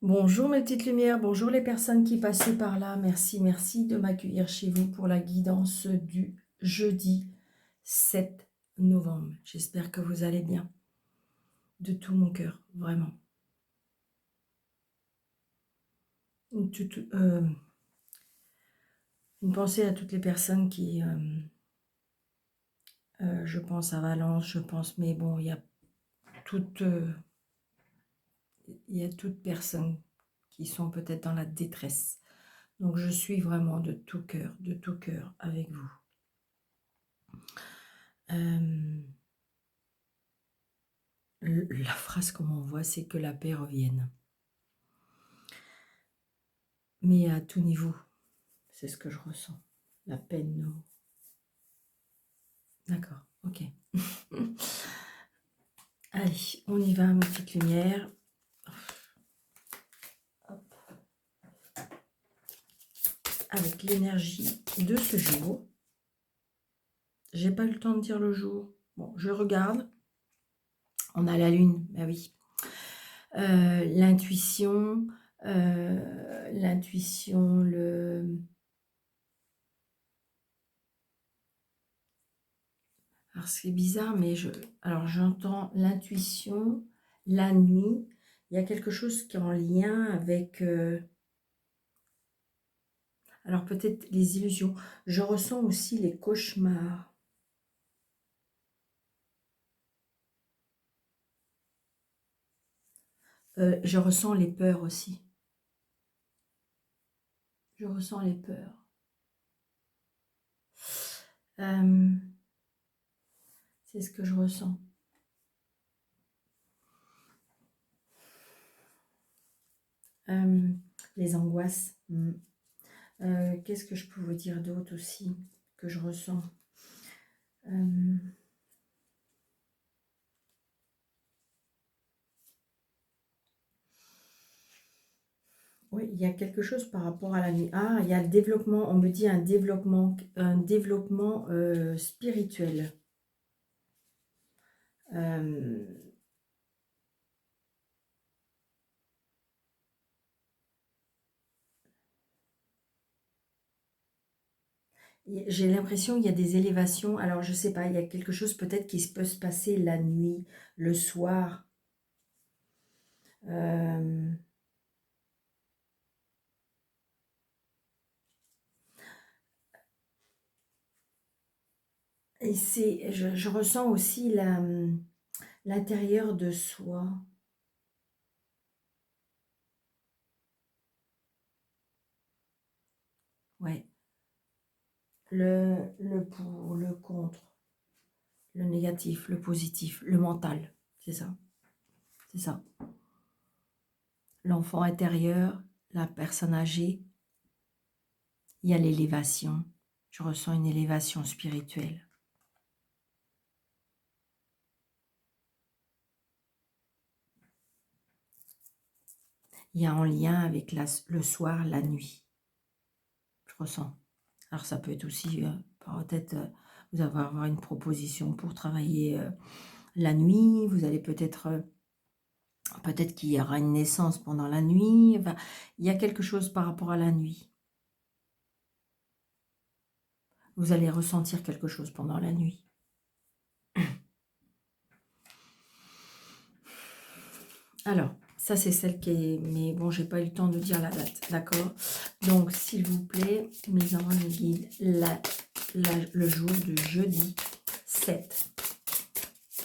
Bonjour mes petites lumières, bonjour les personnes qui passaient par là. Merci, merci de m'accueillir chez vous pour la guidance du jeudi 7 novembre. J'espère que vous allez bien, de tout mon cœur, vraiment. Une pensée à toutes les personnes qui, je pense à Valence, je pense, mais bon, toutes, il y a toutes personnes qui sont peut-être dans la détresse. Donc je suis vraiment de tout cœur avec vous. La phrase qu'on m'envoie, c'est que la paix revienne. Mais à tout niveau, c'est ce que je ressens. La peine. D'accord, ok. Allez, on y va, ma petite lumière. Hop. Avec l'énergie de ce jour. J'ai pas eu le temps de dire le jour. Bon, je regarde. On a la lune, bah oui. L'intuition, Alors c'est bizarre, mais alors j'entends l'intuition, la nuit. Il y a quelque chose qui est en lien avec... alors peut-être les illusions. Je ressens aussi les cauchemars. Je ressens les peurs aussi. Je ressens les peurs. C'est ce que je ressens. Les angoisses. Qu'est-ce que je peux vous dire d'autre aussi que je ressens? Oui, il y a quelque chose par rapport à la nuit. Ah, il y a le développement, on me dit un développement spirituel. J'ai l'impression qu'il y a des élévations. Alors, je sais pas, il y a quelque chose peut-être qui peut se passer la nuit, le soir. Et je ressens aussi l'intérieur de soi. Ouais. Le pour, le contre, le négatif, le positif, le mental. C'est ça. C'est ça. L'enfant intérieur, la personne âgée. Il y a l'élévation. Je ressens une élévation spirituelle. Il y a en lien avec le soir, la nuit. Je ressens. Alors ça peut être aussi, peut-être, vous allez avoir une proposition pour travailler la nuit. Vous allez peut-être qu'il y aura une naissance pendant la nuit. Enfin, il y a quelque chose par rapport à la nuit. Vous allez ressentir quelque chose pendant la nuit. Alors, ça c'est celle qui est... Mais bon, j'ai pas eu le temps de dire la date, d'accord? Donc, s'il vous plaît, mes anges me guident le jour de jeudi 7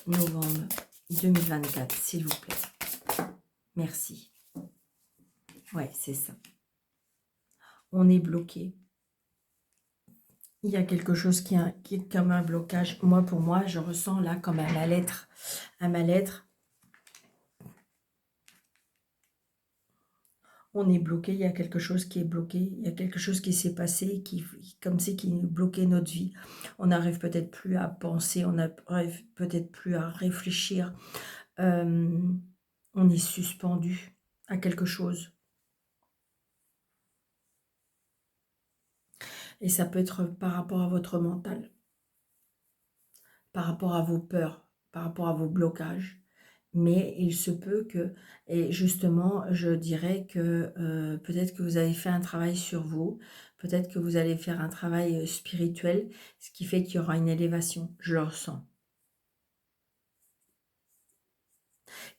novembre 2024, s'il vous plaît. Merci. Ouais, c'est ça. On est bloqué. Il y a quelque chose qui est comme un blocage. Moi, pour moi, je ressens là comme à ma lettre. À ma lettre, on est bloqué, il y a quelque chose qui est bloqué, il y a quelque chose qui s'est passé, comme si qui nous bloquait notre vie. On n'arrive peut-être plus à penser, on n'arrive peut-être plus à réfléchir. On est suspendu à quelque chose. Et ça peut être par rapport à votre mental, par rapport à vos peurs, par rapport à vos blocages. mais il se peut que, et justement, je dirais que peut-être que vous avez fait un travail sur vous, peut-être que vous allez faire un travail spirituel, ce qui fait qu'il y aura une élévation, je le ressens.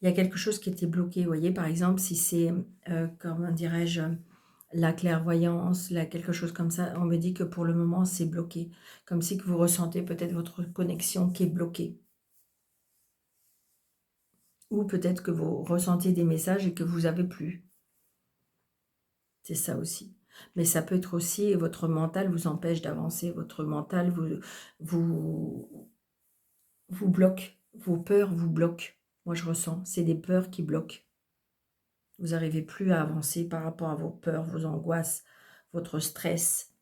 Il y a quelque chose qui était bloqué, vous voyez, par exemple, si c'est, comment dirais-je, la clairvoyance, quelque chose comme ça, on me dit que pour le moment, c'est bloqué, comme si que vous ressentez peut-être votre connexion qui est bloquée. Ou peut-être que vous ressentez des messages et que vous n'avez plus. C'est ça aussi. Mais ça peut être aussi, votre mental vous empêche d'avancer, votre mental vous bloque, vos peurs vous bloquent. Moi, je ressens, c'est des peurs qui bloquent. Vous n'arrivez plus à avancer par rapport à vos peurs, vos angoisses, votre stress.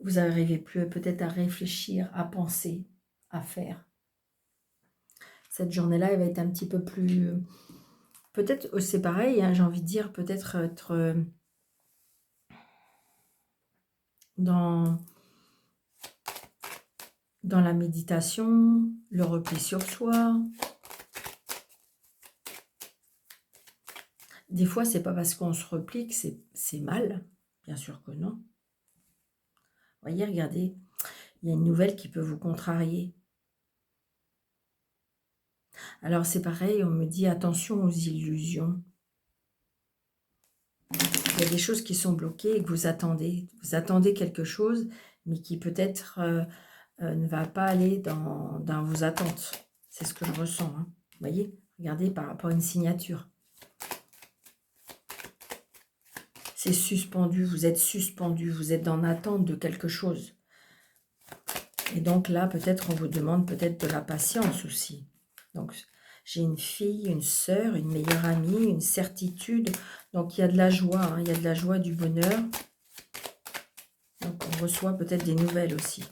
Vous n'arrivez plus peut-être à réfléchir, à penser, à faire. Cette journée-là, elle va être un petit peu plus... Peut-être, c'est pareil, hein, j'ai envie de dire, peut-être être dans la méditation, le repli sur soi. Des fois, c'est pas parce qu'on se replie que c'est mal. Bien sûr que non. Voyez, regardez, il y a une nouvelle qui peut vous contrarier. Alors, c'est pareil, on me dit attention aux illusions. Il y a des choses qui sont bloquées et que vous attendez. Vous attendez quelque chose, mais qui peut-être ne va pas aller dans vos attentes. C'est ce que je ressens. Hein. Vous voyez, regardez par rapport à une signature. C'est suspendu, vous êtes en attente de quelque chose. Et donc là, peut-être on vous demande peut-être de la patience aussi. Donc, j'ai une fille, une sœur, une meilleure amie, une certitude. Donc, il y a de la joie, hein, il y a de la joie, du bonheur. Donc, on reçoit peut-être des nouvelles aussi.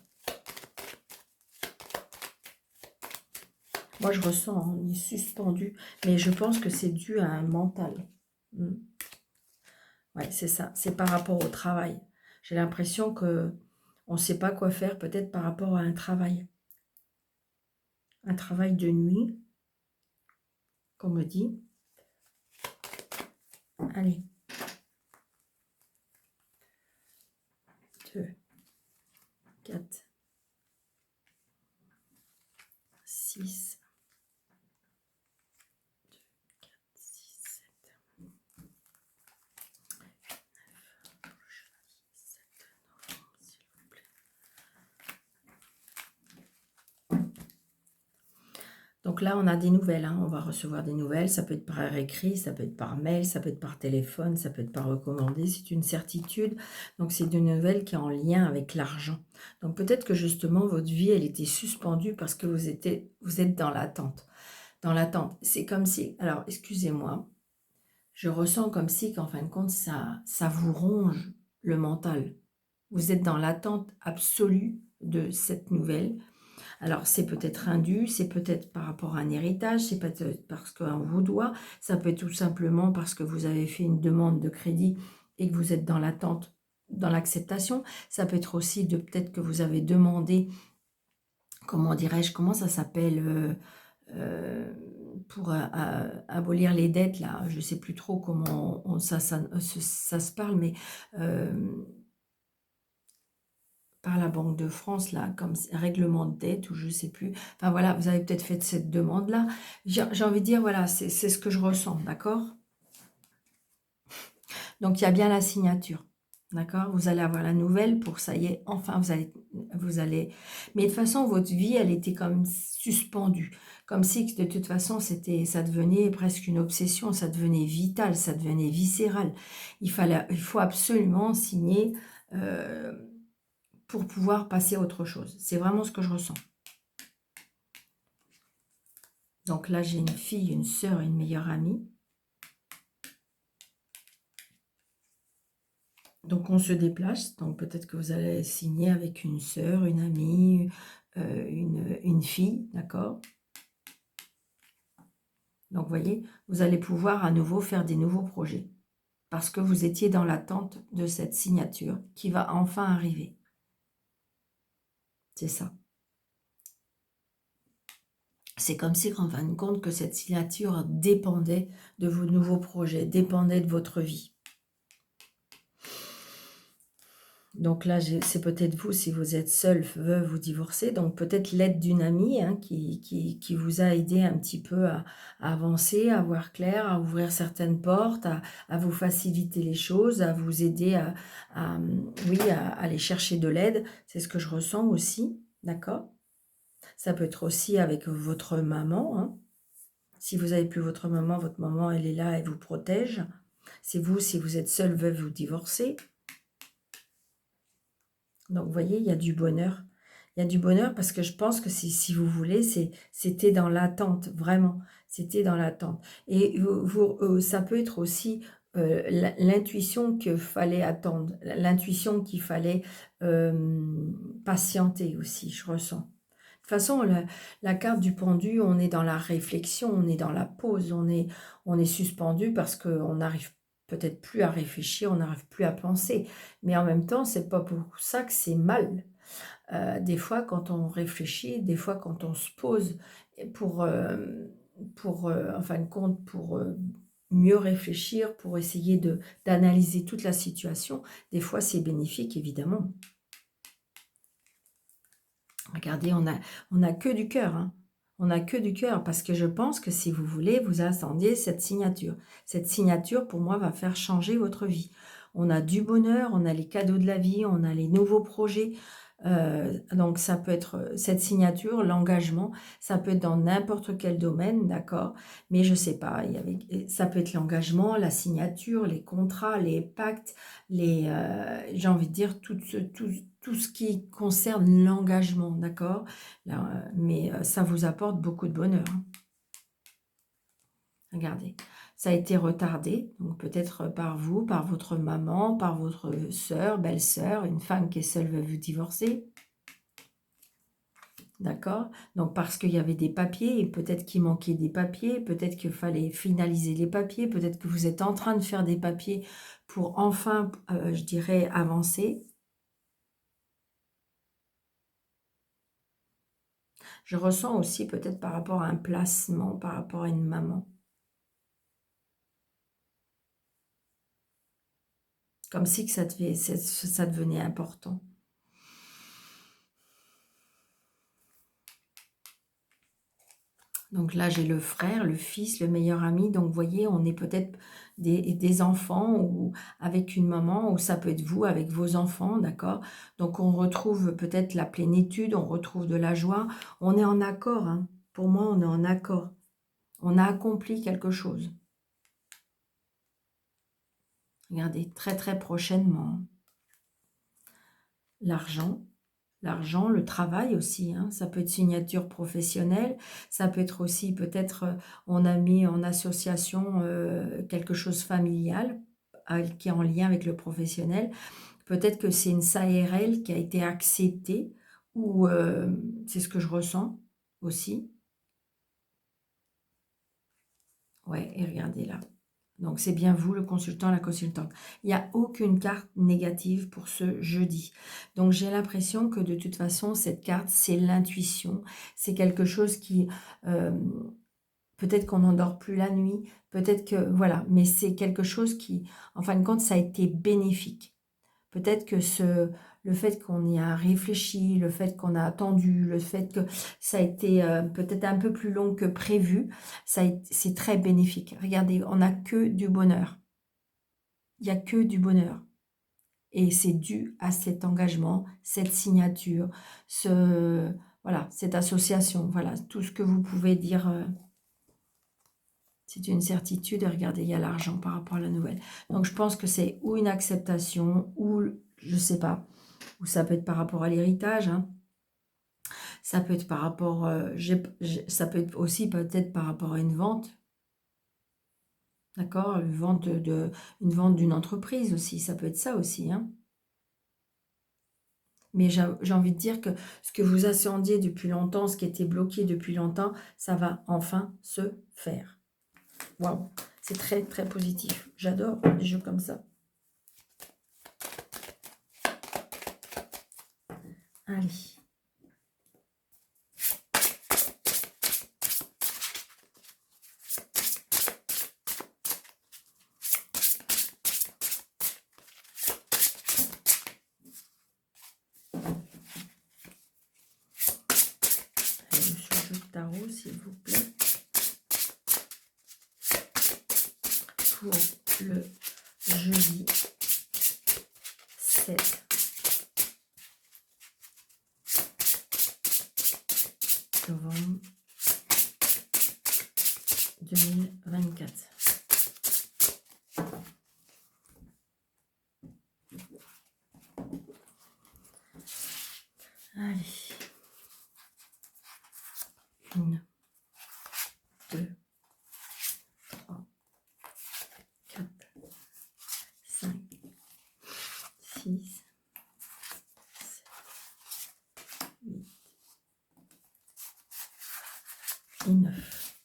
Moi, je ressens, hein, on est suspendu. Mais je pense que c'est dû à un mental. Oui, c'est ça. C'est par rapport au travail. J'ai l'impression que on ne sait pas quoi faire peut-être par rapport à un travail. Un travail de nuit, qu'on me dit. Allez. 2, 4, 6, 4, 6, 7, 9, 7, s'il vous plaît. Donc là, on a des nouvelles, hein. On va recevoir des nouvelles, ça peut être par écrit, ça peut être par mail, ça peut être par téléphone, ça peut être par recommandé, c'est une certitude. Donc c'est une nouvelle qui est en lien avec l'argent. Donc peut-être que justement, votre vie, elle était suspendue parce que vous êtes dans l'attente. Dans l'attente, c'est comme si, alors excusez-moi, je ressens comme si qu'en fin de compte, ça vous ronge le mental. Vous êtes dans l'attente absolue de cette nouvelle. Alors, c'est peut-être indu, c'est peut-être par rapport à un héritage, c'est peut-être parce qu'on vous doit, ça peut être tout simplement parce que vous avez fait une demande de crédit et que vous êtes dans l'attente, dans l'acceptation. Ça peut être aussi de peut-être que vous avez demandé, comment dirais-je, comment ça s'appelle pour abolir les dettes, là, je ne sais plus trop comment ça se parle, mais par la Banque de France, là, comme règlement de dette, ou je ne sais plus. Enfin voilà, vous avez peut-être fait cette demande-là. J'ai envie de dire, voilà, c'est ce que je ressens, d'accord? Donc, il y a bien la signature, d'accord? Vous allez avoir la nouvelle pour, ça y est, enfin, vous allez... Mais de toute façon, votre vie, elle était comme suspendue. Comme si, de toute façon, ça devenait presque une obsession, ça devenait vital, ça devenait viscéral. Il faut absolument signer... pour pouvoir passer à autre chose. C'est vraiment ce que je ressens. Donc là, j'ai une fille, une sœur, une meilleure amie. Donc on se déplace. Donc peut-être que vous allez signer avec une sœur, une amie, une fille, d'accord? Donc vous voyez, vous allez pouvoir à nouveau faire des nouveaux projets. Parce que vous étiez dans l'attente de cette signature qui va enfin arriver. C'est ça. c'est comme si, en fin de compte, que cette signature dépendait de vos nouveaux projets, dépendait de votre vie. Donc là, c'est peut-être vous, si vous êtes seul, veuve ou divorcé, donc peut-être l'aide d'une amie hein, qui vous a aidé un petit peu à avancer, à voir clair, à ouvrir certaines portes, à vous faciliter les choses, à vous aider oui, à aller chercher de l'aide. C'est ce que je ressens aussi, d'accord? Ça peut être aussi avec votre maman. Hein. Si vous n'avez plus votre maman, elle est là, elle vous protège. C'est vous, si vous êtes seul, veuve ou divorcé. Donc, vous voyez, il y a du bonheur. Il y a du bonheur parce que je pense que si vous voulez, c'était dans l'attente, vraiment. C'était dans l'attente. Et ça peut être aussi l'intuition qu'il fallait attendre, l'intuition qu'il fallait patienter aussi, je ressens. De toute façon, la carte du pendu, on est dans la réflexion, on est dans la pause, on est suspendu parce qu'on n'arrive peut-être plus à réfléchir, on n'arrive plus à penser. Mais en même temps, c'est pas pour ça que c'est mal. Des fois, quand on réfléchit, des fois, quand on se pose en fin de compte, pour mieux réfléchir, pour essayer d'analyser toute la situation, des fois, c'est bénéfique, évidemment. Regardez, on a que du cœur, hein. On n'a que du cœur, parce que je pense que si vous voulez, vous attendiez cette signature. Cette signature, pour moi, va faire changer votre vie. On a du bonheur, on a les cadeaux de la vie, on a les nouveaux projets. Donc, ça peut être cette signature, l'engagement, ça peut être dans n'importe quel domaine, d'accord? Mais je ne sais pas, ça peut être l'engagement, la signature, les contrats, les pactes, j'ai envie de dire, tout ce qui concerne l'engagement, d'accord? Mais ça vous apporte beaucoup de bonheur. Hein. Regardez, ça a été retardé, donc peut-être par vous, par votre maman, par votre sœur, belle-sœur, une femme qui est seule veut vous divorcer. D'accord? Donc parce qu'il y avait des papiers, et peut-être qu'il manquait des papiers, peut-être qu'il fallait finaliser les papiers, peut-être que vous êtes en train de faire des papiers pour enfin, je dirais, avancer. Je ressens aussi peut-être par rapport à un placement, par rapport à une maman. Comme si que ça devenait important. Donc là, j'ai le frère, le fils, le meilleur ami. Donc, vous voyez, on est peut-être des enfants ou avec une maman, ou ça peut être vous avec vos enfants, d'accord? Donc, on retrouve peut-être la plénitude, on retrouve de la joie. On est en accord, hein. Pour moi, on est en accord. On a accompli quelque chose. Regardez, très très prochainement. L'argent. L'argent, le travail aussi, hein. Ça peut être signature professionnelle, ça peut être aussi peut-être on a mis en association quelque chose familial qui est en lien avec le professionnel. Peut-être que c'est une SARL qui a été acceptée ou c'est ce que je ressens aussi. Ouais, et regardez là. Donc, c'est bien vous, le consultant, la consultante. Il n'y a aucune carte négative pour ce jeudi. Donc, j'ai l'impression que de toute façon, cette carte, c'est l'intuition. C'est quelque chose qui... peut-être qu'on n'endort plus la nuit. Peut-être que... Voilà. Mais c'est quelque chose qui, en fin de compte, ça a été bénéfique. Peut-être que le fait qu'on y a réfléchi, le fait qu'on a attendu, le fait que ça a été peut-être un peu plus long que prévu, c'est très bénéfique. Regardez, on n'a que du bonheur. Il n'y a que du bonheur. Et c'est dû à cet engagement, cette signature, voilà, cette association. Voilà, tout ce que vous pouvez dire, c'est une certitude. Et regardez, il y a l'argent par rapport à la nouvelle. Donc, je pense que c'est ou une acceptation, ou, je ne sais pas, ou ça peut être par rapport à l'héritage, hein. Ça peut être par rapport, ça peut être aussi peut-être par rapport à une vente. D'accord? Une vente d'une entreprise aussi, ça peut être ça aussi, hein. Mais j'ai envie de dire que ce que vous attendiez depuis longtemps, ce qui était bloqué depuis longtemps, ça va enfin se faire. Waouh, c'est très très positif. J'adore des jeux comme ça. Allez. pour le jeudi 7 novembre 2024. Allez. 1, 2, 3, 4, 5, 6, 7, 8 et 9.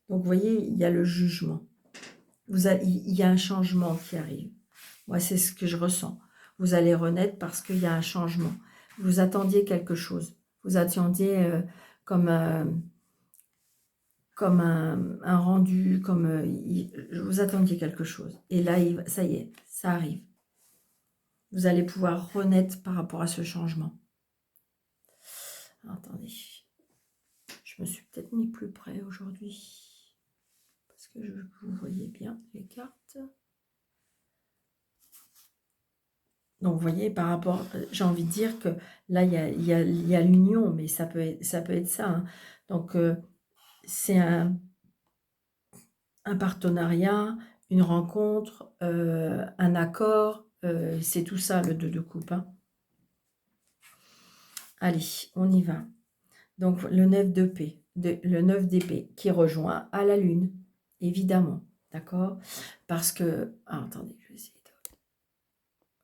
Donc, vous voyez, il y a le jugement. Il y a un changement qui arrive. Moi, c'est ce que je ressens. Vous allez renaître parce qu'il y a un changement. Vous attendiez quelque chose. Vous attendiez comme un rendu, vous attendiez quelque chose. Et là, ça y est, ça arrive. Vous allez pouvoir renaître par rapport à ce changement. Alors, attendez. Je me suis peut-être mis plus près aujourd'hui. Parce que vous voyez bien les cartes. Donc, vous voyez, par rapport, j'ai envie de dire que là, il y a l'union, mais ça peut être ça. Hein. Donc, c'est un partenariat, une rencontre, un accord, c'est tout ça, le 2 de coupe. Hein. Allez, on y va. Donc, le 9 d'épée, le 9 d'épée qui rejoint à la lune, évidemment, d'accord? Parce que, attendez, je vais essayer de...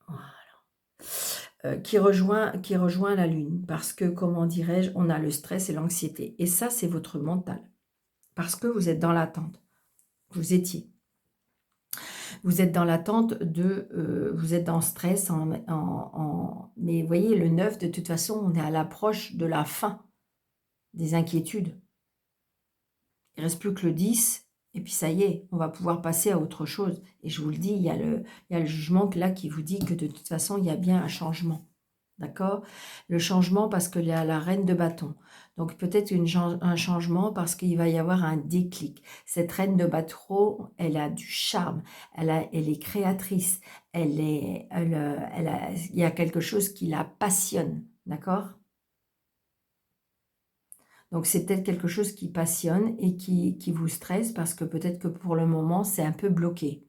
Voilà. Qui rejoint la lune, parce que, comment dirais-je, on a le stress et l'anxiété. Et ça, c'est votre mental. Parce que vous êtes dans l'attente. Vous étiez. Vous êtes dans l'attente vous êtes dans le stress. Mais vous voyez, le 9, de toute façon, on est à l'approche de la fin des inquiétudes. Il ne reste plus que le 10, et puis ça y est, on va pouvoir passer à autre chose. Et je vous le dis, il y a le jugement là qui vous dit que de toute façon, il y a bien un changement. D'accord? Le changement parce qu'il y a la reine de bâton. Donc peut-être un changement parce qu'il va y avoir un déclic. Cette reine de bâton, elle a du charme, elle est créatrice, il y a quelque chose qui la passionne. D'accord? Donc, c'est peut-être quelque chose qui passionne et qui vous stresse parce que peut-être que pour le moment, c'est un peu bloqué.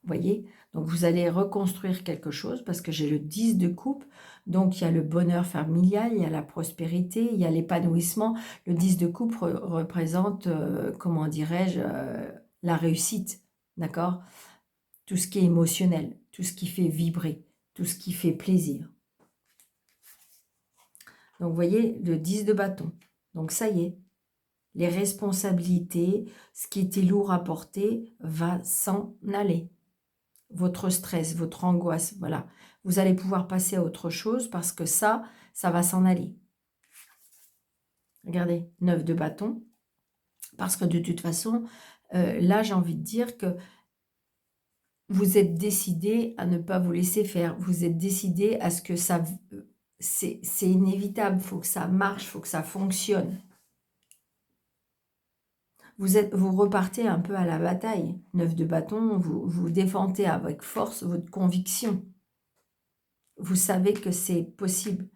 Vous voyez? Donc, vous allez reconstruire quelque chose parce que j'ai le 10 de coupe. Donc, il y a le bonheur familial, il y a la prospérité, il y a l'épanouissement. Le 10 de coupe représente, comment dirais-je, la réussite. D'accord? Tout ce qui est émotionnel, tout ce qui fait vibrer, tout ce qui fait plaisir. Donc, vous voyez, le 10 de bâton. Donc, ça y est, les responsabilités, ce qui était lourd à porter, va s'en aller. Votre stress, votre angoisse, voilà. Vous allez pouvoir passer à autre chose parce que ça va s'en aller. Regardez, 9 de bâton. Parce que de toute façon, là, j'ai envie de dire que vous êtes décidé à ne pas vous laisser faire. Vous êtes décidé à ce que ça... C'est inévitable, il faut que ça marche, il faut que ça fonctionne. Vous repartez un peu à la bataille. 9 de bâton, vous défendez avec force votre conviction. Vous savez que c'est possible.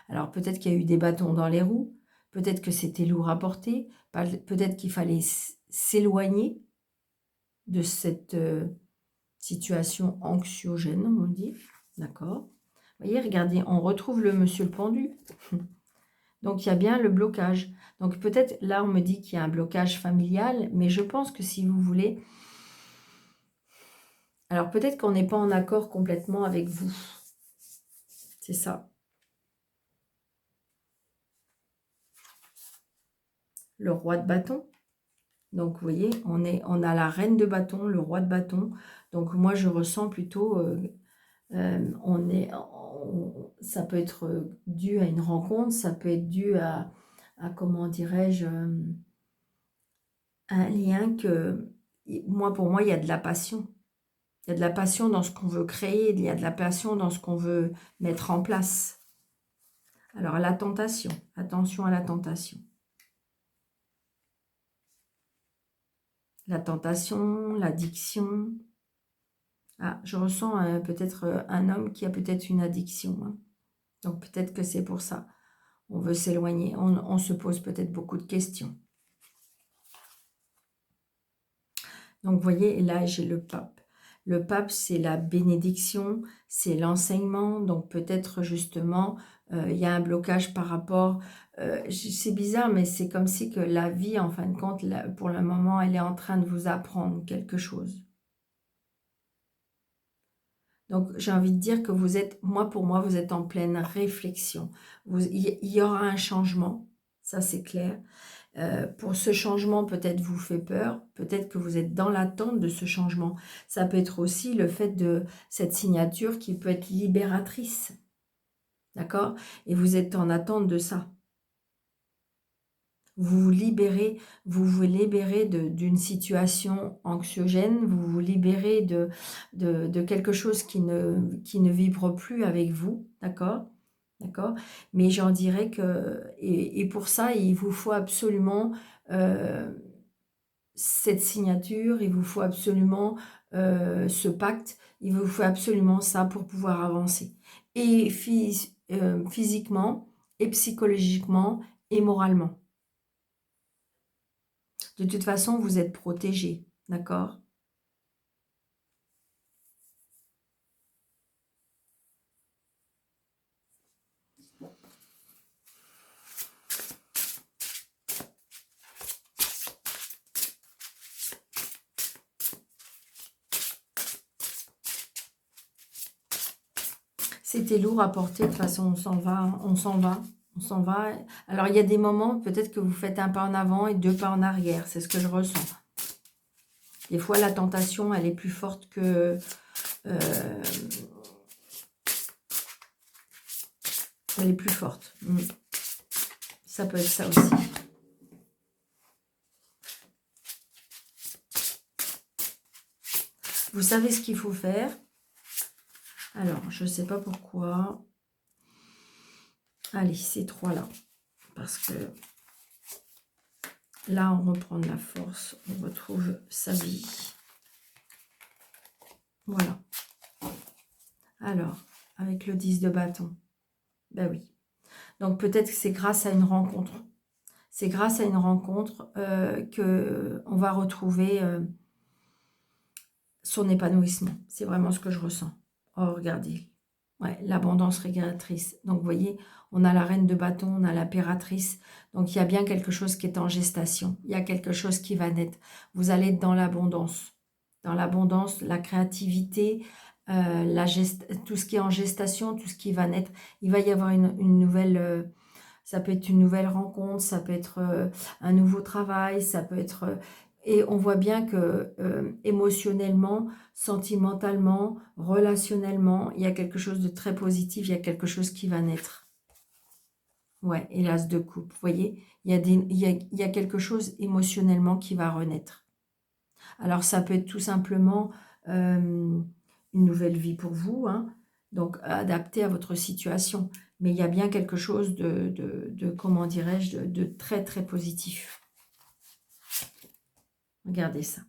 Alors peut-être qu'il y a eu des bâtons dans les roues, peut-être que c'était lourd à porter, peut-être qu'il fallait s'éloigner de cette situation anxiogène, on dit. D'accord? Vous voyez, regardez, on retrouve le monsieur le pendu. Donc, il y a bien le blocage. Donc, peut-être, là, on me dit qu'il y a un blocage familial, mais je pense que si vous voulez... Alors, peut-être qu'on n'est pas en accord complètement avec vous. C'est ça. Le roi de bâton. Donc, vous voyez, on a la reine de bâton, le roi de bâton. Donc, moi, je ressens plutôt... ça peut être dû à une rencontre, ça peut être dû à comment dirais-je, un lien que, pour moi, il y a de la passion. Il y a de la passion dans ce qu'on veut créer, il y a de la passion dans ce qu'on veut mettre en place. Alors, la tentation. Attention à la tentation. La tentation, l'addiction. Ah, je ressens peut-être un homme qui a peut-être une addiction. Hein. Donc, peut-être que c'est pour ça. On veut s'éloigner. On se pose peut-être beaucoup de questions. Donc, vous voyez, là, j'ai le pape. Le pape, c'est la bénédiction, c'est l'enseignement. Donc, peut-être, justement, il y a un blocage par rapport... c'est bizarre, mais c'est comme si que la vie, en fin de compte, là, pour le moment, elle est en train de vous apprendre quelque chose. Donc, j'ai envie de dire que vous êtes... pour moi, vous êtes en pleine réflexion. Il y aura un changement, ça c'est clair. Pour ce changement, peut-être vous fait peur, peut-être que vous êtes dans l'attente de ce changement. Ça peut être aussi le fait de cette signature qui peut être libératrice, d'accord? Et vous êtes en attente de ça. Vous vous libérez d'une situation anxiogène, vous vous libérez de quelque chose qui ne vibre plus avec vous, d'accord? D'accord? Mais j'en dirais que, et pour ça, il vous faut absolument cette signature, il vous faut absolument ce pacte, il vous faut absolument ça pour pouvoir avancer. Et physiquement, et psychologiquement, et moralement. De toute façon, vous êtes protégé, d'accord? C'était lourd à porter, de toute façon, on s'en va, on s'en va, on s'en va. Alors, il y a des moments, peut-être que vous faites un pas en avant et deux pas en arrière, c'est ce que je ressens. Des fois, la tentation, elle est plus forte que... elle est plus forte. Ça peut être ça aussi. Vous savez ce qu'il faut faire. Alors, je ne sais pas pourquoi. Allez, ces trois-là. Parce que là, on reprend de la force. On retrouve sa vie. Voilà. Alors, avec le 10 de bâton. Ben oui. Donc, peut-être que c'est grâce à une rencontre. C'est grâce à une rencontre qu'on va retrouver son épanouissement. C'est vraiment ce que je ressens. Oh, regardez. Ouais, l'abondance régulatrice. Donc, vous voyez, on a la reine de bâton, on a l'impératrice. Donc, il y a bien quelque chose qui est en gestation. Il y a quelque chose qui va naître. Vous allez être dans l'abondance. Dans l'abondance, la créativité, tout ce qui est en gestation, tout ce qui va naître. Il va y avoir une nouvelle... ça peut être une nouvelle rencontre, ça peut être un nouveau travail, ça peut être... et on voit bien que émotionnellement, sentimentalement, relationnellement, il y a quelque chose de très positif, il y a quelque chose qui va naître. Ouais, et l'as de coupe, vous voyez, il y a quelque chose émotionnellement qui va renaître. Alors, ça peut être tout simplement une nouvelle vie pour vous, hein, donc adapté à votre situation. Mais il y a bien quelque chose de comment dirais-je, de très, très positif. Regardez ça.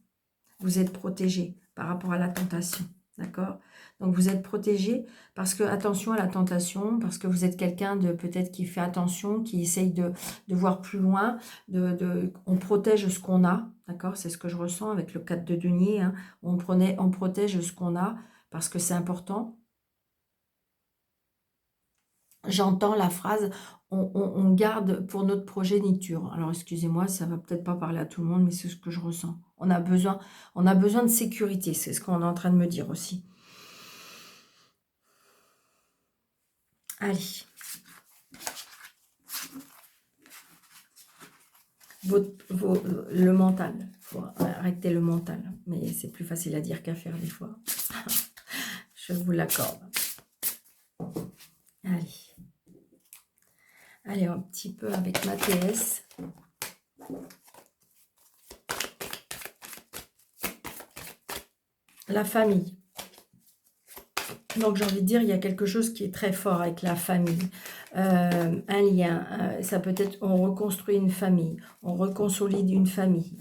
Vous êtes protégé par rapport à la tentation, d'accord? Donc, vous êtes protégé parce que, attention à la tentation, parce que vous êtes quelqu'un de peut-être qui fait attention, qui essaye de voir plus loin, on protège ce qu'on a, d'accord? C'est ce que je ressens avec le 4 de denier, hein. On protège ce qu'on a parce que c'est important. J'entends la phrase on garde pour notre progéniture. Alors, excusez-moi, ça va peut-être pas parler à tout le monde, mais c'est ce que je ressens. On a besoin de sécurité, c'est ce qu'on est en train de me dire aussi. Allez. Le mental. Il faut arrêter le mental. Mais c'est plus facile à dire qu'à faire des fois. Je vous l'accorde. Allez. Allez, un petit peu avec ma TS. La famille. Donc, j'ai envie de dire, il y a quelque chose qui est très fort avec la famille. un lien, ça peut être on reconstruit une famille, on reconsolide une famille.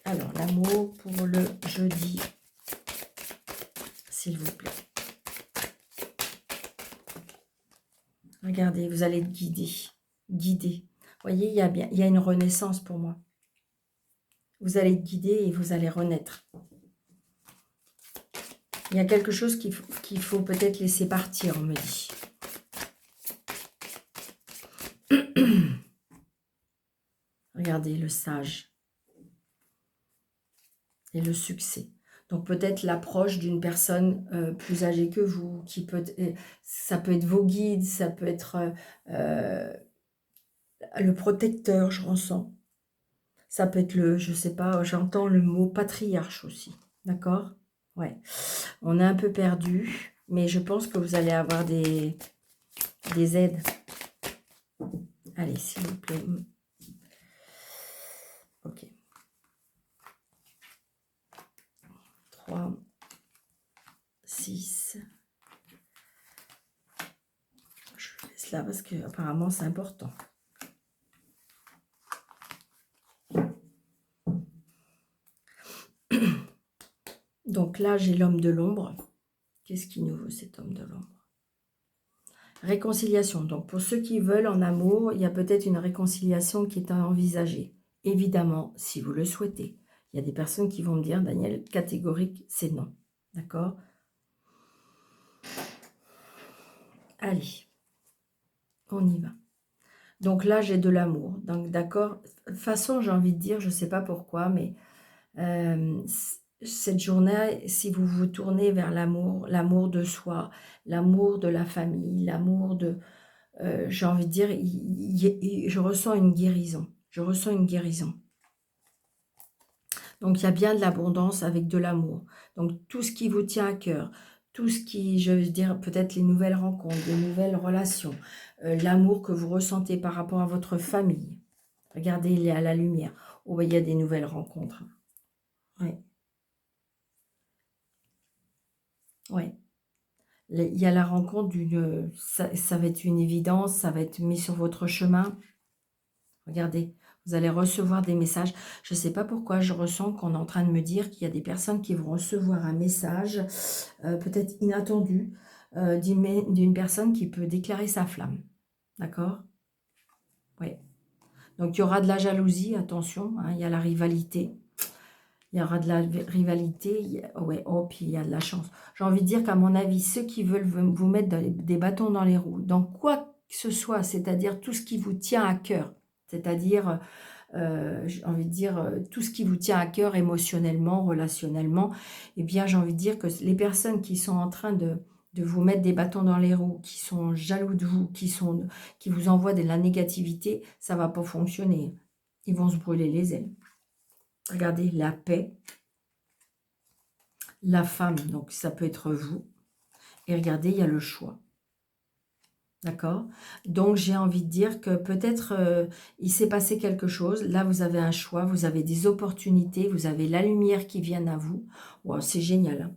Alors, l'amour pour le jeudi, s'il vous plaît. Regardez, vous allez être guidé. Guidé. Vous voyez, il y a une renaissance pour moi. Vous allez être guidé et vous allez renaître. Il y a quelque chose qu'il faut peut-être laisser partir, on me dit. Regardez, le sage. Et le succès. Donc peut-être l'approche d'une personne plus âgée que vous, qui peut, ça peut être vos guides, ça peut être le protecteur, je ressens. Ça peut être le, je sais pas, j'entends le mot patriarche aussi, d'accord? Ouais, on est un peu perdu, mais je pense que vous allez avoir des aides. Allez, s'il vous plaît. Ok. 3, 6. Je laisse là parce que apparemment c'est important. Donc là, j'ai l'homme de l'ombre. Qu'est-ce qui nous veut cet homme de l'ombre? Réconciliation. Donc pour ceux qui veulent en amour, il y a peut-être une réconciliation qui est à envisager. Évidemment, si vous le souhaitez. Il y a des personnes qui vont me dire, Daniel, catégorique, c'est non. D'accord? Allez, on y va. Donc là, j'ai de l'amour. Donc d'accord, de toute façon, j'ai envie de dire, je ne sais pas pourquoi, mais cette journée, si vous vous tournez vers l'amour, l'amour de soi, l'amour de la famille, l'amour de... j'ai envie de dire, je ressens une guérison. Je ressens une guérison. Donc, il y a bien de l'abondance avec de l'amour. Donc, tout ce qui vous tient à cœur, tout ce qui, je veux dire, peut-être les nouvelles rencontres, les nouvelles relations, l'amour que vous ressentez par rapport à votre famille. Regardez, il est à la lumière. Oh, il y a des nouvelles rencontres. Oui. Oui. Il y a la rencontre d'une... Ça va être une évidence, ça va être mis sur votre chemin. Regardez, vous allez recevoir des messages. Je ne sais pas pourquoi je ressens qu'on est en train de me dire qu'il y a des personnes qui vont recevoir un message, peut-être inattendu, d'une personne qui peut déclarer sa flamme. D'accord? Oui. Donc, il y aura de la jalousie, attention, hein, il y a la rivalité. Il y aura de la rivalité, ouais, oh, puis il y a de la chance. J'ai envie de dire qu'à mon avis, ceux qui veulent vous mettre des bâtons dans les roues, dans quoi que ce soit, c'est-à-dire tout ce qui vous tient à cœur, c'est-à-dire, j'ai envie de dire, tout ce qui vous tient à cœur émotionnellement, relationnellement, eh bien, j'ai envie de dire que les personnes qui sont en train de vous mettre des bâtons dans les roues, qui sont jaloux de vous, qui vous envoient de la négativité, ça ne va pas fonctionner. Ils vont se brûler les ailes. Regardez, la paix, la femme, donc ça peut être vous. Et regardez, il y a le choix. D'accord? Donc, j'ai envie de dire que peut-être il s'est passé quelque chose. Là, vous avez un choix, vous avez des opportunités, vous avez la lumière qui vient à vous. Wow, c'est génial. Hein?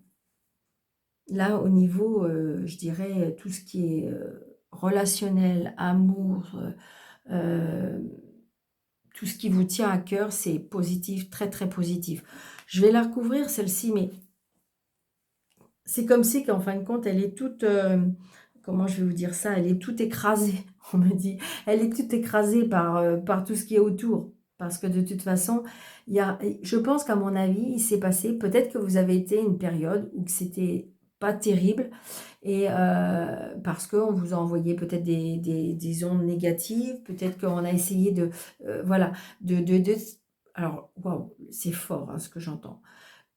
Là, au niveau, je dirais, tout ce qui est relationnel, amour, tout ce qui vous tient à cœur, c'est positif, très, très positif. Je vais la recouvrir, celle-ci, mais c'est comme si qu'en fin de compte, elle est toute... comment je vais vous dire ça? Elle est toute écrasée, on me dit. Elle est toute écrasée par tout ce qui est autour. Parce que de toute façon, je pense qu'à mon avis, il s'est passé... Peut-être que vous avez été une période où c'était pas terrible. Et parce qu'on vous a envoyé peut-être des ondes négatives. Peut-être qu'on a essayé de... voilà. Alors, waouh, c'est fort hein, ce que j'entends.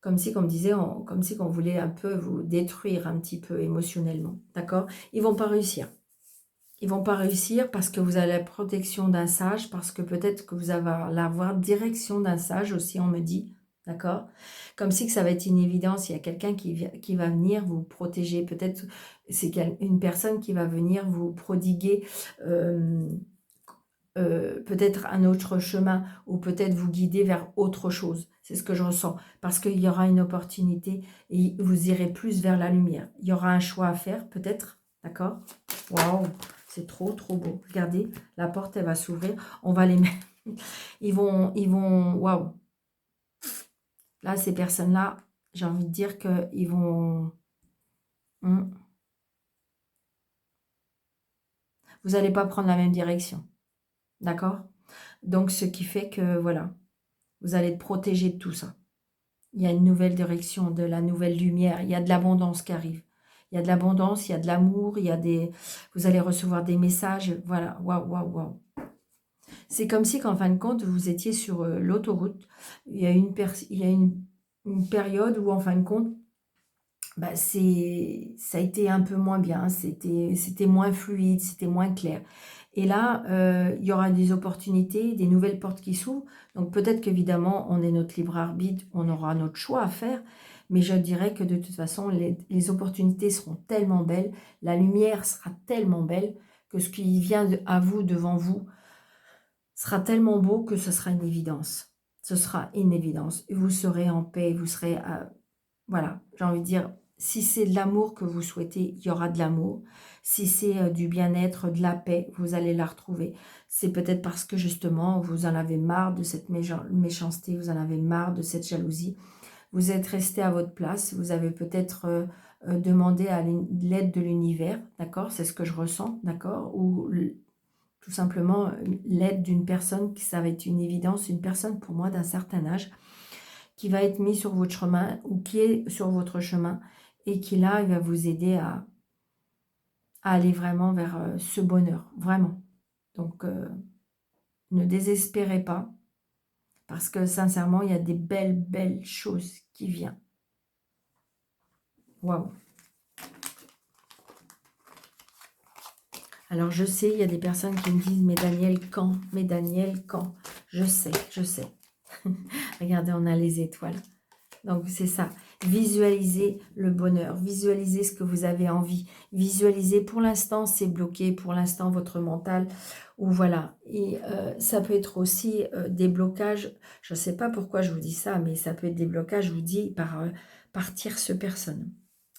Comme si, comme disait, comme si on voulait un peu vous détruire un petit peu émotionnellement. D'accord? Ils vont pas réussir. Ils vont pas réussir parce que vous avez la protection d'un sage, parce que peut-être que vous allez la direction d'un sage aussi, on me dit. D'accord? Comme si que ça va être une évidence. Il y a quelqu'un qui va venir vous protéger. Peut-être c'est une personne qui va venir vous prodiguer peut-être un autre chemin ou peut-être vous guider vers autre chose. C'est ce que je ressens. Parce qu'il y aura une opportunité et vous irez plus vers la lumière. Il y aura un choix à faire peut-être. D'accord? Waouh, c'est trop, trop beau. Regardez, la porte, elle va s'ouvrir. On va les mettre. Waouh. Là, ces personnes-là, j'ai envie de dire qu'ils vont... Hmm. Vous n'allez pas prendre la même direction. D'accord? Donc, ce qui fait que, voilà, vous allez être protégé de tout ça. Il y a une nouvelle direction, de la nouvelle lumière. Il y a de l'abondance qui arrive. Il y a de l'abondance, il y a de l'amour, il y a des... Vous allez recevoir des messages. Voilà, waouh, waouh, waouh. C'est comme si qu'en fin de compte, vous étiez sur l'autoroute. Il y a, une période où, en fin de compte, bah, ça a été un peu moins bien. C'était moins fluide, c'était moins clair. Et là, il y aura des opportunités, des nouvelles portes qui s'ouvrent. Donc peut-être qu'évidemment, on est notre libre arbitre, on aura notre choix à faire. Mais je dirais que de toute façon, les opportunités seront tellement belles, la lumière sera tellement belle, que ce qui vient à vous, devant vous, sera tellement beau que ce sera une évidence. Ce sera une évidence. Et vous serez en paix, vous serez... voilà, j'ai envie de dire, si c'est de l'amour que vous souhaitez, il y aura de l'amour. Si c'est du bien-être, de la paix, vous allez la retrouver. C'est peut-être parce que justement, vous en avez marre de cette méchanceté, vous en avez marre de cette jalousie. Vous êtes resté à votre place, vous avez peut-être demandé à l'aide de l'univers, d'accord? C'est ce que je ressens, d'accord? Ou tout simplement l'aide d'une personne, ça va être une évidence, une personne pour moi d'un certain âge, qui va être mis sur votre chemin ou qui est sur votre chemin et qui là, il va vous aider à aller vraiment vers ce bonheur, vraiment. Donc, ne désespérez pas parce que sincèrement, il y a des belles, belles choses qui viennent. Waouh! Alors, je sais, il y a des personnes qui me disent, mais Daniel, quand? Mais Daniel, quand? Je sais, je sais. Regardez, on a les étoiles. Donc, c'est ça. Visualisez le bonheur. Visualisez ce que vous avez envie. Visualisez, pour l'instant, c'est bloqué. Pour l'instant, votre mental. Ou voilà. Et ça peut être aussi des blocages. Je ne sais pas pourquoi je vous dis ça, mais ça peut être des blocages, je vous dis, par tierce personne.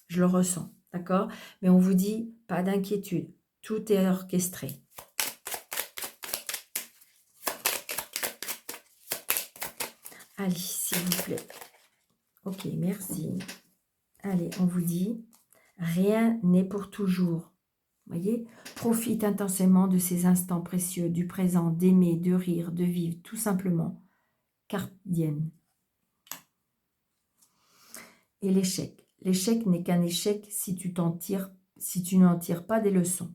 Je le ressens. D'accord? Mais on vous dit, pas d'inquiétude. Tout est orchestré. Allez, s'il vous plaît. Ok, merci. Allez, on vous dit, rien n'est pour toujours. Voyez, profite intensément de ces instants précieux, du présent, d'aimer, de rire, de vivre, tout simplement. Carte Dienne. Et l'échec. L'échec n'est qu'un échec si tu n'en tires pas des leçons.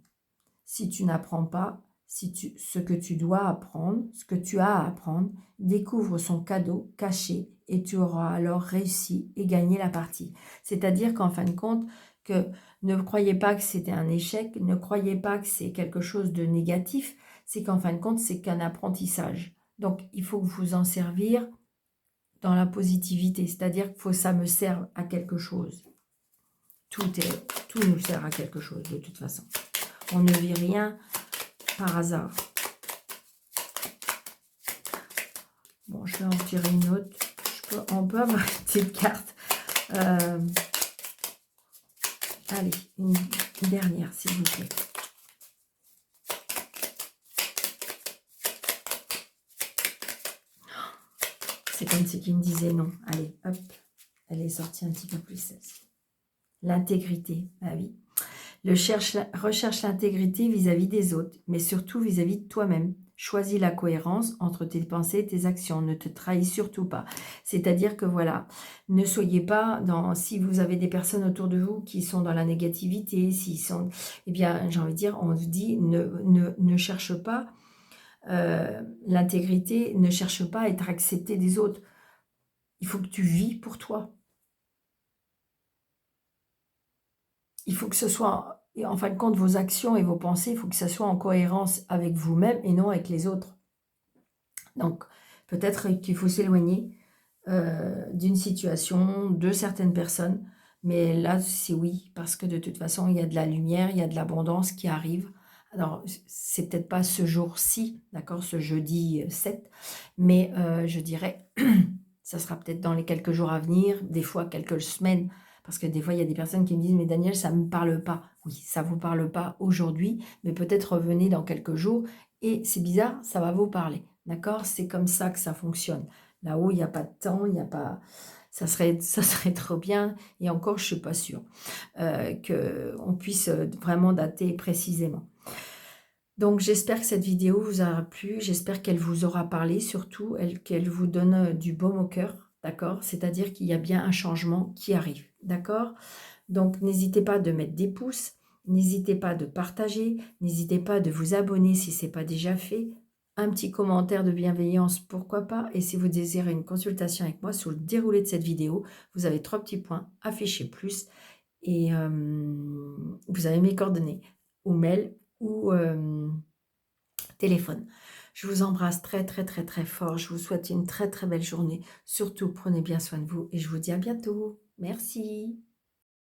Si tu n'apprends pas ce que tu dois apprendre, ce que tu as à apprendre, découvre son cadeau caché et tu auras alors réussi et gagné la partie. C'est-à-dire qu'en fin de compte, que ne croyez pas que c'était un échec, ne croyez pas que c'est quelque chose de négatif, c'est qu'en fin de compte, c'est qu'un apprentissage. Donc, il faut vous en servir dans la positivité, c'est-à-dire qu'il faut ça me sert à quelque chose. Tout nous sert à quelque chose de toute façon. On ne vit rien par hasard. Bon, je vais en tirer une autre. On peut avoir une petite carte. Allez, une dernière, s'il vous plaît. C'est comme si qui me disait non. Allez, hop. Elle est sortie un petit peu plus celle-ci. L'intégrité, ah oui. Recherche l'intégrité vis-à-vis des autres, mais surtout vis-à-vis de toi-même. Choisis la cohérence entre tes pensées et tes actions. Ne te trahis surtout pas. C'est-à-dire que voilà, ne soyez pas dans... Si vous avez des personnes autour de vous qui sont dans la négativité, s'ils sont... Eh bien, j'ai envie de dire, on vous dit, ne cherche pas l'intégrité, ne cherche pas à être accepté des autres. Il faut que tu vis pour toi. Il faut que ce soit, en fin de compte, vos actions et vos pensées, il faut que ça soit en cohérence avec vous-même et non avec les autres. Donc, peut-être qu'il faut s'éloigner d'une situation, de certaines personnes, mais là, c'est oui, parce que de toute façon, il y a de la lumière, il y a de l'abondance qui arrive. Alors, c'est peut-être pas ce jour-ci, d'accord, ce jeudi 7, mais je dirais, ça sera peut-être dans les quelques jours à venir, des fois quelques semaines, Parce que des fois, il y a des personnes qui me disent, mais Daniel, ça ne me parle pas. Oui, ça ne vous parle pas aujourd'hui, mais peut-être revenez dans quelques jours et c'est bizarre, ça va vous parler. D'accord? C'est comme ça que ça fonctionne. Là-haut, il n'y a pas de temps, il n'y a pas... ça serait trop bien. Et encore, je ne suis pas sûre qu'on puisse vraiment dater précisément. Donc, j'espère que cette vidéo vous aura plu. J'espère qu'elle vous aura parlé, surtout qu'elle vous donne du baume au cœur. D'accord? C'est-à-dire qu'il y a bien un changement qui arrive. D'accord? Donc, n'hésitez pas de mettre des pouces. N'hésitez pas de partager. N'hésitez pas de vous abonner si ce n'est pas déjà fait. Un petit commentaire de bienveillance, pourquoi pas. Et si vous désirez une consultation avec moi sur le déroulé de cette vidéo, vous avez 3 petits points, afficher plus. Et vous avez mes coordonnées, ou mail, ou téléphone. Je vous embrasse très très très très fort. Je vous souhaite une très très belle journée. Surtout, prenez bien soin de vous et je vous dis à bientôt. Merci.